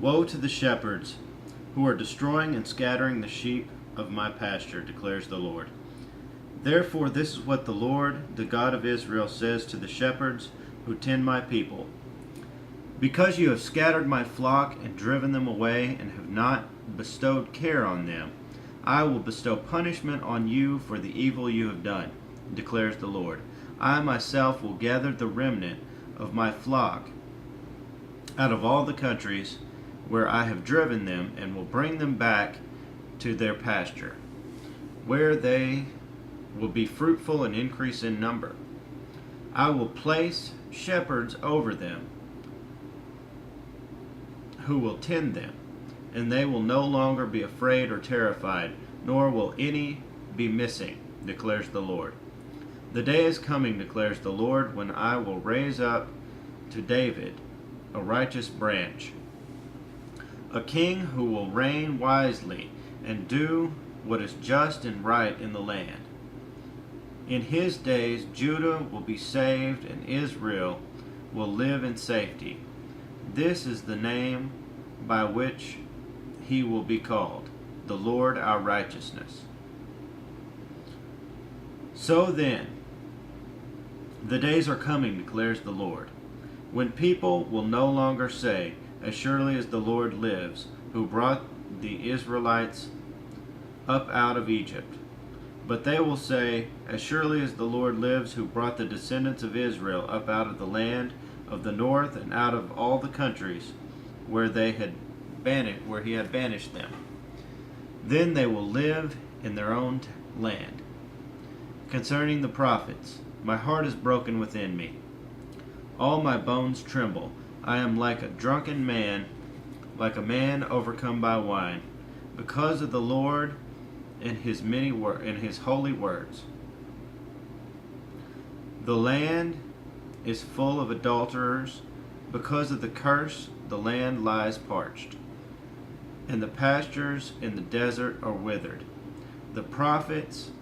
Woe to the shepherds who are destroying and scattering the sheep of my pasture, declares the Lord. Therefore, this is what the Lord, the God of Israel, says to the shepherds who tend my people. Because you have scattered my flock and driven them away and have not bestowed care on them, I will bestow punishment on you for the evil you have done, declares the Lord. I myself will gather the remnant of my flock out of all the countries where I have driven them, and will bring them back to their pasture, where they will be fruitful and increase in number. I will place shepherds over them who will tend them, and they will no longer be afraid or terrified, nor will any be missing, declares the Lord. The day is coming, declares the Lord, when I will raise up to David a righteous branch, a king who will reign wisely and do what is just and right in the land. In his days Judah will be saved and Israel will live in safety. This is the name by which he will be called, the Lord our righteousness. So then, the days are coming, declares the Lord, when people will no longer say, as surely as the Lord lives, who brought the Israelites up out of Egypt. But they will say, as surely as the Lord lives, who brought the descendants of Israel up out of the land of the north and out of all the countries where he had banished them. Then they will live in their own land. Concerning the prophets, my heart is broken within me. All my bones tremble. I am like a drunken man, like a man overcome by wine, because of the Lord and his holy words. The land is full of adulterers. Because of the curse, the land lies parched, and the pastures in the desert are withered. The prophets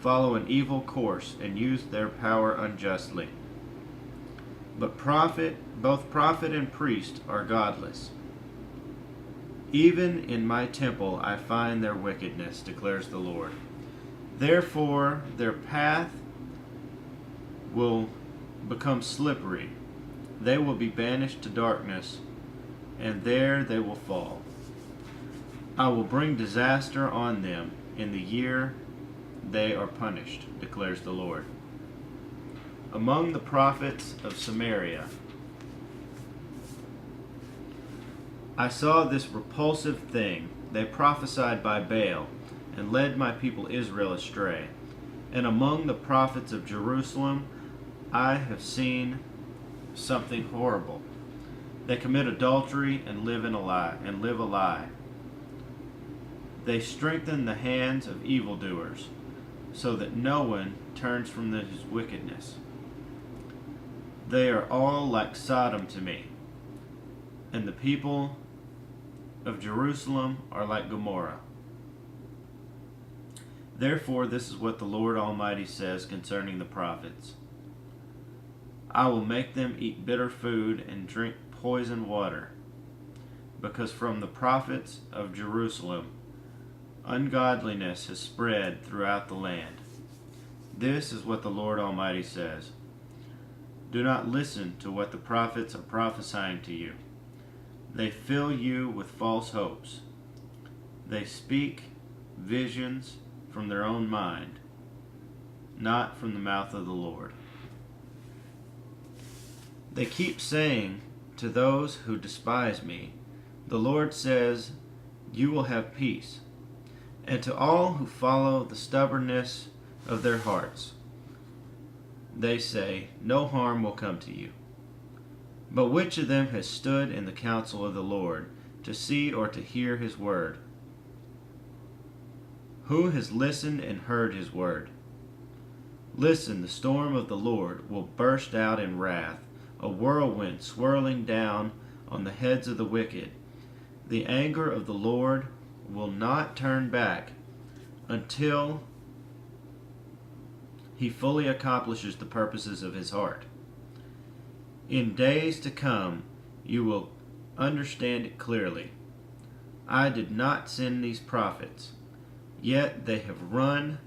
follow an evil course and use their power unjustly. But both prophet and priest are godless. Even in my temple I find their wickedness, declares the Lord. Therefore their path will become slippery. They will be banished to darkness, and there they will fall. I will bring disaster on them in the year they are punished, declares the Lord. Among the prophets of Samaria, I saw this repulsive thing. They prophesied by Baal and led my people Israel astray. And among the prophets of Jerusalem, I have seen something horrible. They commit adultery and live a lie. They strengthen the hands of evildoers, so that no one turns from his wickedness. They are all like Sodom to me, and the people of Jerusalem are like Gomorrah. Therefore, this is what the Lord Almighty says concerning the prophets. I will make them eat bitter food and drink poisoned water, because from the prophets of Jerusalem ungodliness has spread throughout the land. This is what the Lord Almighty says. Do not listen to what the prophets are prophesying to you. They fill you with false hopes. They speak visions from their own mind, not from the mouth of the Lord. They keep saying to those who despise me, the Lord says, you will have peace. And to all who follow the stubbornness of their hearts, they say, no harm will come to you. But which of them has stood in the counsel of the Lord to see or to hear his word? Who has listened and heard his word? Listen, the storm of the Lord will burst out in wrath, a whirlwind swirling down on the heads of the wicked. The anger of the Lord will not turn back until he fully accomplishes the purposes of his heart. In days to come, you will understand it clearly. I did not send these prophets, yet they have run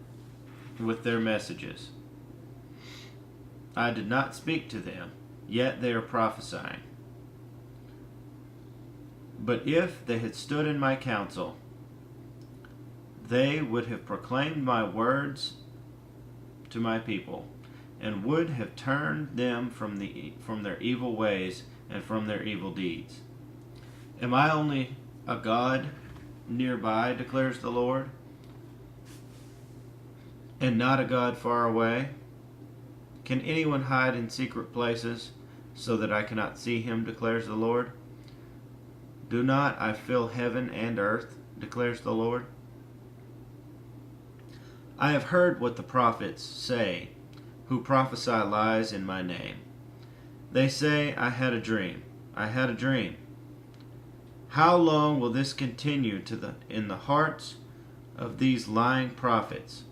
with their messages. I did not speak to them, yet they are prophesying. But if they had stood in my counsel, they would have proclaimed my words to my people, and would have turned them from their evil ways and from their evil deeds. Am I only a God nearby, declares the Lord, and not a God far away? Can anyone hide in secret places so that I cannot see him, declares the Lord? Do not I fill heaven and earth, declares the Lord? I have heard what the prophets say, who prophesy lies in my name. They say, I had a dream. I had a dream. How long will this continue in the hearts of these lying prophets,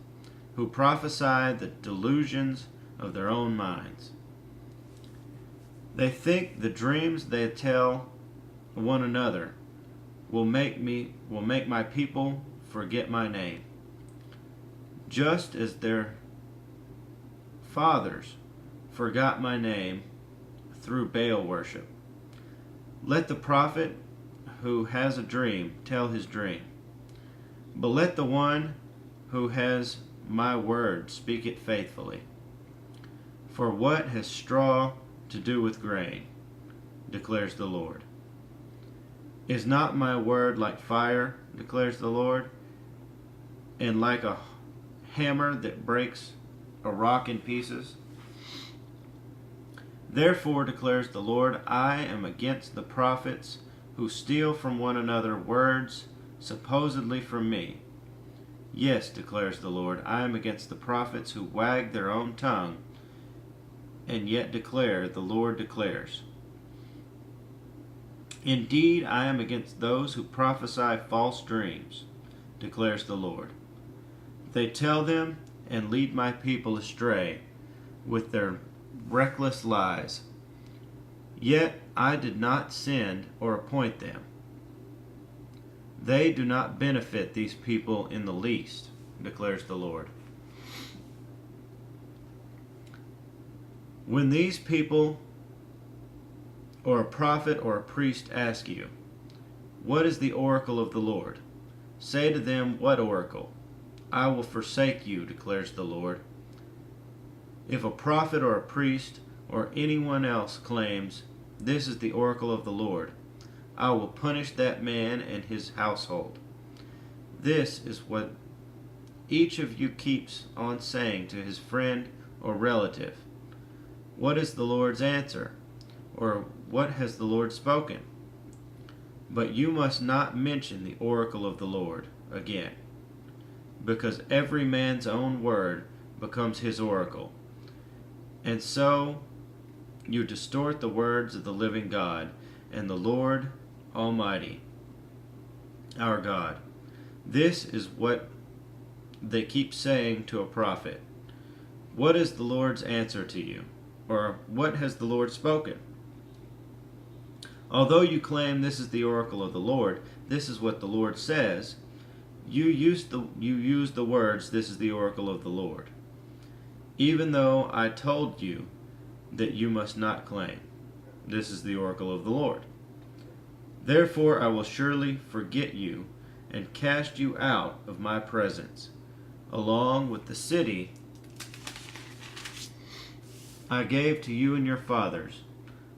who prophesy the delusions of their own minds? They think the dreams they tell one another will make my people forget my name, just as their fathers forgot my name through Baal worship. Let the prophet who has a dream tell his dream, but let the one who has my word speak it faithfully. For what has straw to do with grain, declares the Lord? Is not my word like fire, declares the Lord, and like a hammer that breaks a rock in pieces? Therefore, declares the Lord, I am against the prophets who steal from one another words supposedly from me. Yes, declares the Lord, I am against the prophets who wag their own tongue and yet declare, the Lord declares. Indeed, I am against those who prophesy false dreams, declares the Lord. They tell them and lead my people astray with their reckless lies. Yet I did not send or appoint them. They do not benefit these people in the least, declares the Lord. When these people or a prophet or a priest ask you, what is the oracle of the Lord? Say to them, what oracle? I will forsake you, declares the Lord. If a prophet or a priest or anyone else claims, this is the oracle of the Lord, I will punish that man and his household. This is what each of you keeps on saying to his friend or relative. What is the Lord's answer? Or what has the Lord spoken? But you must not mention the oracle of the Lord again, because every man's own word becomes his oracle. And so you distort the words of the living God and the Lord Almighty, our God. This is what they keep saying to a prophet. What is the Lord's answer to you? Or what has the Lord spoken? Although you claim this is the oracle of the Lord, this is what the Lord says, you use the words, this is the oracle of the Lord, even though I told you that you must not claim, this is the oracle of the Lord. Therefore I will surely forget you and cast you out of my presence, along with the city I gave to you and your fathers.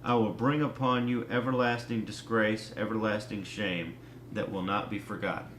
I will bring upon you everlasting disgrace, everlasting shame that will not be forgotten.